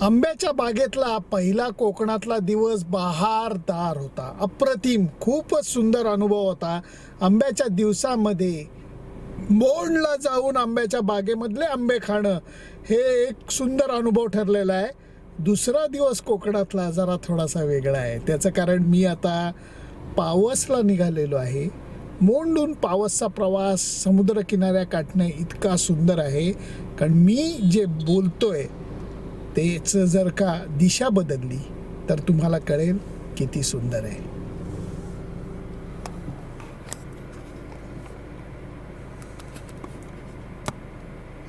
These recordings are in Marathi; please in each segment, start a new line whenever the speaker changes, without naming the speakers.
आंब्याच्या बागेतला पहिला कोकणातला दिवस बहारदार होता. अप्रतिम, खूपच सुंदर अनुभव होता. आंब्याच्या दिवसामध्ये मोंडला जाऊन आंब्याच्या बागेमधले आंबे खाणं हे एक सुंदर अनुभव ठरलेला आहे. दुसरा दिवस कोकणातला जरा थोडासा वेगळा आहे. त्याचं कारण मी आता पावसला निघालेलो आहे. मोंडून पावसचा प्रवास समुद्रकिनाऱ्या काठणं इतका सुंदर आहे, कारण मी जे बोलतोय तेच जर का दिशा बदलली तर तुम्हाला कळेल किती सुंदर आहे.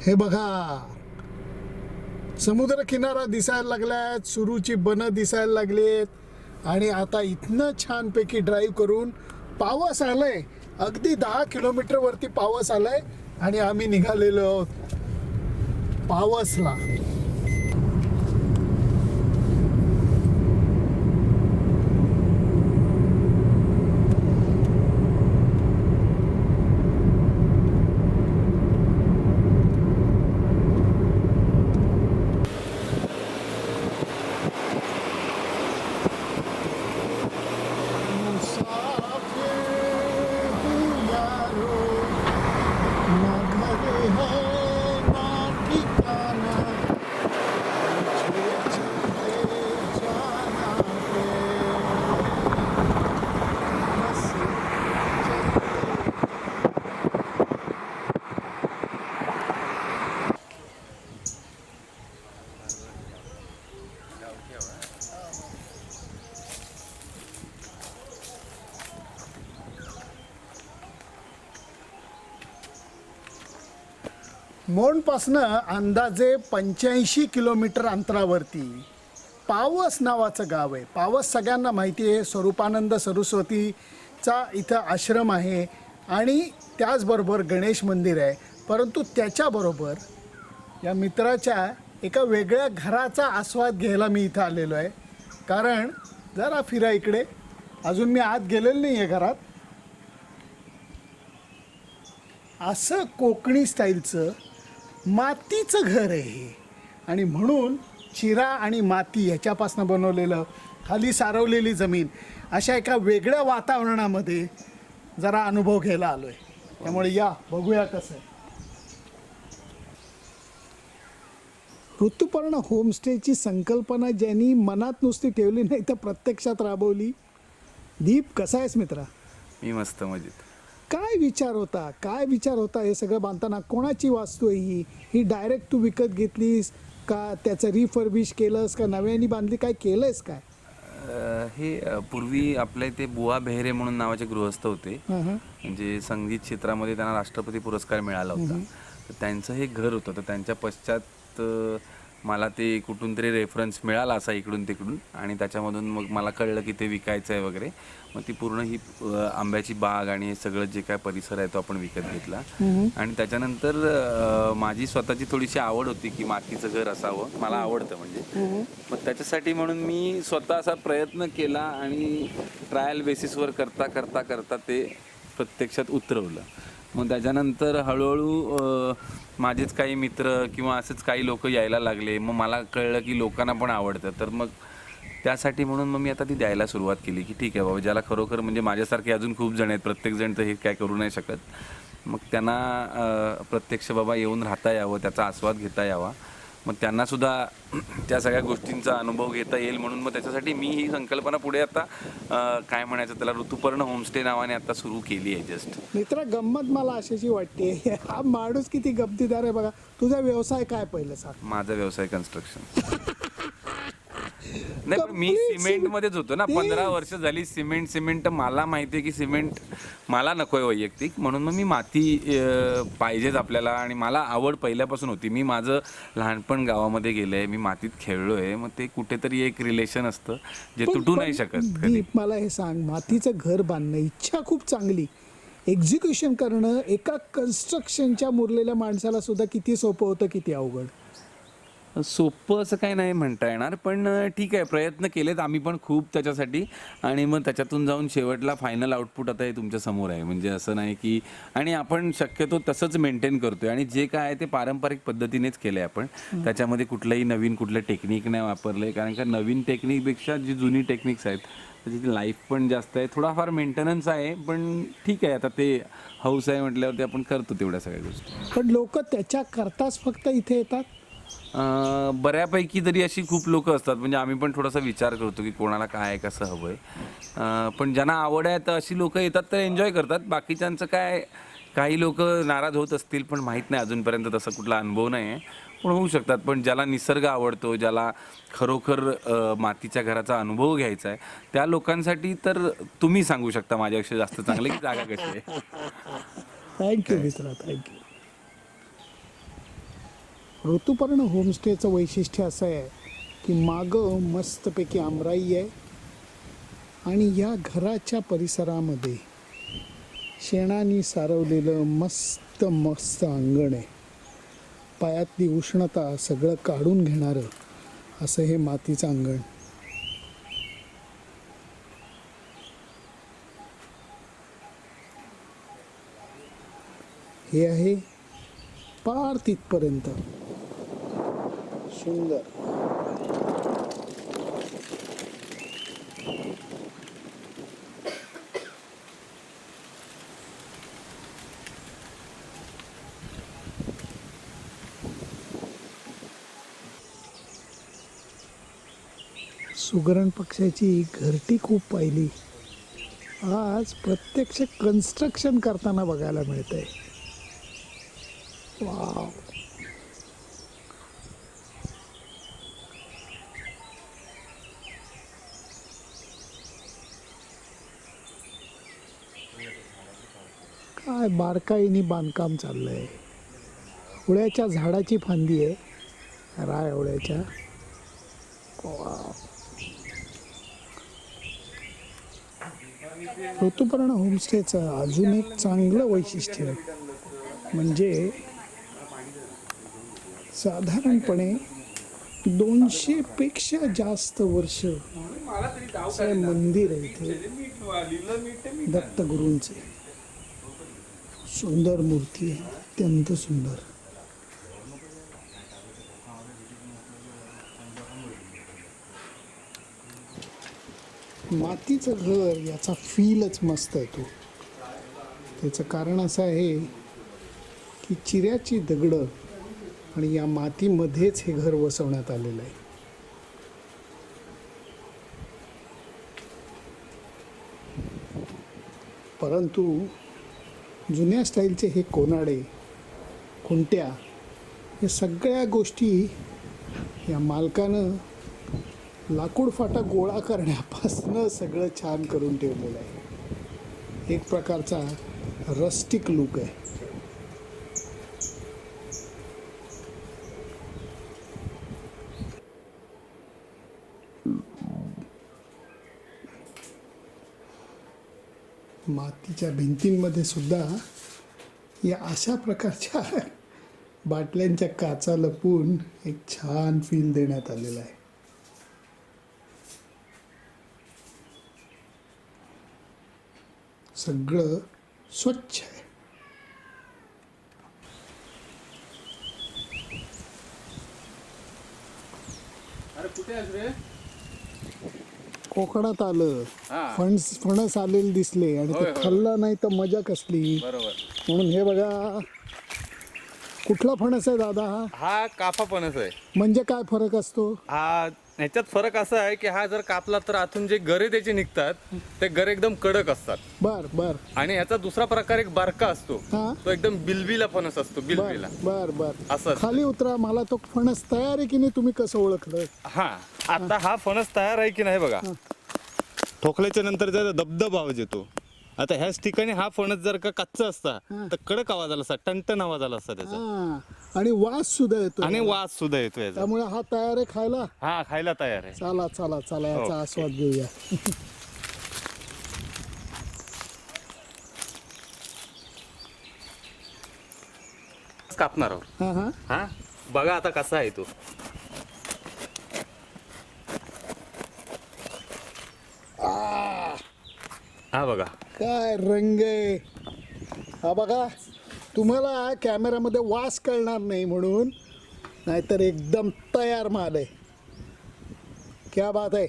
हे बघा, समुद्र किनारा दिसायला लागलाय, सुरूची बनं दिसायला लागलेत आणि आता इथनं छानपैकी ड्राईव्ह करून पावस आलंय. अगदी 10 किलोमीटर वरती पावस आलाय आणि आम्ही निघालेलो आहोत पावसला. मोंडपासनं अंदाजे 85 किलोमीटर अंतरावरती पावस नावाचं गाव आहे. पावस सगळ्यांना माहिती आहे, स्वरूपानंद सरस्वतीचा इथं आश्रम आहे आणि त्याचबरोबर गणेश मंदिर आहे. परंतु त्याच्याबरोबर या मित्राच्या एका वेगळ्या घराचा आस्वाद घ्यायला मी इथं आलेलो आहे. कारण जरा फिरा इकडे, अजून मी आत गेलेलो नाही आहे घरात. असं कोकणी स्टाईलचं मातीचं घर आहे हे, आणि म्हणून चिरा आणि माती ह्याच्यापासून बनवलेलं, खाली सारवलेली जमीन, अशा एका वेगळ्या वातावरणामध्ये जरा अनुभव घ्यायला आलो आहे. त्यामुळे या बघूया कसं आहे. ऋतुपर्ण होमस्टेची संकल्पना ज्यांनी मनात नुसती ठेवली नाही तर प्रत्यक्षात राबवली. दीप, कसा आहेस मित्रा?
मी मस्त, मजेत.
काय विचार होता हे सगळं बांधताना? कोणाची वास्तू आहे ही डायरेक्ट तू विकत घेतलीस का त्याचं रिफर्बिश केलंस का नव्याने बांधली, काय केलंयस काय?
हे पूर्वी आपल्या इथे बुवा बेहरे म्हणून नावाचे गृहस्थ होते. म्हणजे संगीत क्षेत्रामध्ये त्यांना राष्ट्रपती पुरस्कार मिळाला होता. तर त्यांचं हे घर होतं. तर त्यांच्या पश्चात मला ते कुठून तरी रेफरन्स मिळाला असा इकडून तिकडून, आणि त्याच्यामधून मग मला कळलं की ते विकायचं आहे वगैरे. मग ती पूर्ण ही आंब्याची बाग आणि हे सगळं जे काय परिसर आहे तो आपण विकत घेतला. आणि त्याच्यानंतर माझी स्वतःची थोडीशी आवड होती की मातीचं घर असावं, मला आवडतं म्हणजे. मग त्याच्यासाठी म्हणून मी स्वतः असा प्रयत्न केला आणि ट्रायल बेसिसवर करता करता करता ते प्रत्यक्षात उतरवलं. मग त्याच्यानंतर हळूहळू माझेच काही मित्र किंवा असेच काही लोक यायला लागले. मग मला कळलं की लोकांना पण आवडतं. तर मग त्यासाठी म्हणून मग मी आता ती द्यायला सुरुवात केली की ठीक आहे बाबा, ज्याला खरोखर म्हणजे माझ्यासारखे अजून खूप जण आहेत, प्रत्येकजण तर हे काय करू नाही शकत. मग त्यांना प्रत्यक्ष बाबा येऊन राहता यावं, त्याचा आस्वाद घेता यावा, मग त्यांनासुद्धा त्या सगळ्या गोष्टींचा अनुभव घेता येईल. म्हणून मग त्याच्यासाठी मी ही संकल्पना पुढे आता काय म्हणायचं त्याला, ऋतुपर्ण होमस्टे नावाने आता सुरू केली आहे जस्ट.
मित्र, गंमत मला अशाची वाटते, हा माणूस किती गमतीदार आहे बघा. तुझा व्यवसाय काय पहिलं सांग?
माझा व्यवसाय कन्स्ट्रक्शन. नाही, पण मी सिमेंटमध्येच होतो ना, 15 वर्ष झाली सिमेंट. मला माहिती आहे की सिमेंट मला नको आहे वैयक्तिक, म्हणून मग मी माती पाहिजेच आपल्याला. आणि मला आवड पहिल्यापासून होती. मी माझं लहानपण गावामध्ये गेलं आहे, मी मातीत खेळलो आहे. मग ते कुठेतरी एक रिलेशन असतं जे तुटू नाही शकत कधी.
मला हे सांग, मातीचं घर बांधणं इच्छा खूप चांगली, एक्झिक्युशन करणं एका कन्स्ट्रक्शनच्या मुरलेल्या माणसाला सुद्धा किती सोपं होतं, किती अवघड?
सोपं असं काही नाही म्हणता येणार, पण ठीक आहे, प्रयत्न केलेत आम्ही पण खूप त्याच्यासाठी, आणि मग त्याच्यातून जाऊन शेवटला फायनल आउटपुट आता हे तुमच्या समोर आहे. म्हणजे असं नाही की, आणि आपण शक्यतो तसंच मेंटेन करतोय, आणि जे काय आहे ते पारंपरिक पद्धतीनेच केलं आहे आपण. त्याच्यामध्ये कुठलंही नवीन कुठलं टेक्निक नाही वापरलं आहे, कारण का नवीन टेक्निकपेक्षा जी जुनी टेक्निक्स आहेत त्याची लाईफ पण जास्त आहे, थोडाफार मेंटेनन्स आहे, पण ठीक आहे, आता ते हौस आहे म्हटल्यावरती आपण करतो तेवढ्या सगळ्या गोष्टी.
पण लोक त्याच्या करताच फक्त इथे येतात.
बऱ्यापैकी तरी अशी खूप लोक असतात, म्हणजे आम्ही पण थोडासा विचार करतो की कोणाला काय कसं हवं आहे, पण ज्यांना आवड आहे तर अशी लोक येतात तर एन्जॉय करतात. बाकीच्यांचं काय, काही लोक नाराज होत असतील, पण माहीत नाही, अजूनपर्यंत तसा कुठला अनुभव नाही आहे, पण होऊ शकतात. पण ज्याला निसर्ग आवडतो, ज्याला खरोखर मातीच्या घराचा अनुभव घ्यायचा आहे, त्या लोकांसाठी तर तुम्ही सांगू शकता माझ्यापेक्षा जास्त चांगलं की जागा कशी आहे.
थँक्यू मित्रा, थँक्यू. ऋतुपर्ण होमस्टेचं वैशिष्ट्य असं आहे की मागं मस्तपैकी आमराई आहे आणि या घराच्या परिसरामध्ये शेणाने सारवलेलं मस्त मस्त अंगण आहे. पायातली उष्णता सगळं काढून घेणारं असं हे मातीचं अंगण. हे आहे पार तिथपर्यंत सुंदर. सुगरण पक्ष्याची घरटी खूप पाहिली, आज प्रत्यक्ष कन्स्ट्रक्शन करताना बघायला मिळतंय. वाव. काय बारकाईने बांधकाम चाललंय. ओळ्याच्या झाडाची फांदी आहे, राय ओळ्याच्या. वाव. ऋतुपर्ण होमस्टेचं अजून एक चांगलं वैशिष्ट्य म्हणजे साधारणपणे 200 पेक्षा जास्त वर्ष असं मंदिर आहे इथे दत्तगुरूंचे. सुंदर मूर्ती आहे, अत्यंत सुंदर. मातीचं घर याचा फीलच मस्त आहे. त्याचं कारण असं आहे की चिऱ्याची दगडं आणि या मातीमध्येच हे घर वसवण्यात आलेलं आहे. परंतु जुन्या स्टाईलचे हे कोनाडे, खुंट्या, या सगळ्या गोष्टी या मालकानं लाकूड फाटा गोळा करण्यापासून सगळं छान करून ठेवलेलं आहे. एक प्रकारचा रस्टिक लुक आहे. मातीच्या भिंतींमध्ये सुद्धा या अशा प्रकारच्या बाटल्यांच्या काचा लपवून एक छान फील देण्यात आलेला आहे. सगळं स्वच्छ आहे. कोकणात आलं, फणस आलेले दिसले आणि ते खाल्लं नाही तर मजा कसली. म्हणून हे बघा, कुठला फणस आहे दादा हा?
हा काफा फणस आहे.
म्हणजे काय फरक असतो?
हा ह्याच्यात फरक असा आहे की हा जर कापला तर आतून जे गरे त्याचे निघतात ते गरे एकदम कडक असतात.
बर बर.
आणि ह्याचा दुसरा प्रकार एक बारका असतो,
हा.
तो एकदम बिलबिला फणस असतो.
बर
बिलबिला
बर बर.
असं.
खाली उतरा, मला तो फणस तयार आहे की नाही तुम्ही कसं ओळखलं?
हा आता हा फणस तयार आहे की नाही बघा. ठोकल्याच्या नंतर त्याचा दबदब आवाज येतो. आता ह्याच ठिकाणी हा फणस जर का कच्चा असता तर कडक आवाज आला असता, टणटण आवाज आला असता त्याचा.
हा. आणि वास सुद्धा येतो.
आणि वास सुद्धा येतो याचा.
त्यामुळे हा तयार आहे खायला.
हा खायला तयार आहे.
चला चला चला याचा आस्वाद घेऊया.
कापणार आहोत.
हा हा.
हा बघा आता कसा आहे तो. हा बघा
काय रंग आहे हा बघा. तुम्हाला कॅमेरामध्ये वास कळणार नाही म्हणून, नाहीतर एकदम तयार माल आहे. क्या बात आहे.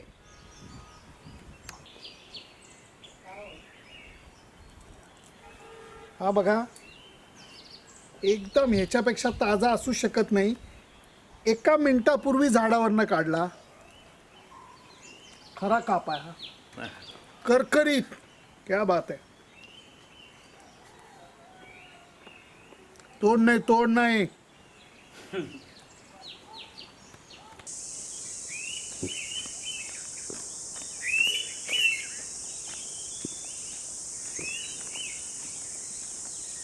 हा बघा, एकदम ह्याच्यापेक्षा ताजा असू शकत नाही. 1 मिनिटापूर्वी झाडावरनं काढला. खरा काप आहे हा, करकरीत. क्या बात आहे. तोड नाही, तोड नाही.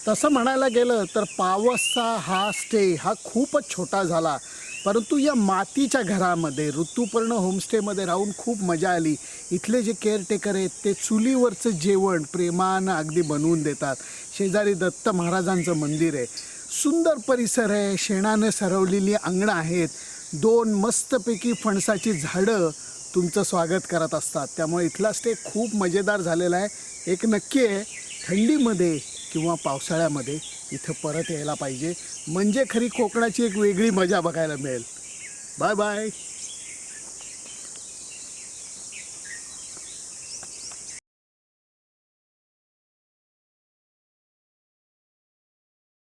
तसं म्हणायला गेलं तर पावसचा हा स्टे हा खूपच छोटा झाला, परंतु या मातीच्या घरामध्ये ऋतुपर्ण होमस्टेमध्ये राहून खूप मजा आली. इथले जे केअरटेकर आहेत ते चुलीवरचं जेवण प्रेमानं अगदी बनवून देतात. शेजारी दत्त महाराजांचं मंदिर आहे. सुंदर परिसर आहे. शेणानं सरवलेली अंगणं आहेत. 2 मस्तपैकी फणसाची झाडं तुमचं स्वागत करत असतात. त्यामुळे इथला स्टे खूप मजेदार झालेला आहे. एक नक्की आहे, थंडीमध्ये किंवा पावसाळ्यामध्ये इथं परत यायला पाहिजे. म्हणजे खरी कोकणाची एक वेगळी मजा बघायला मिळेल. Bye bye.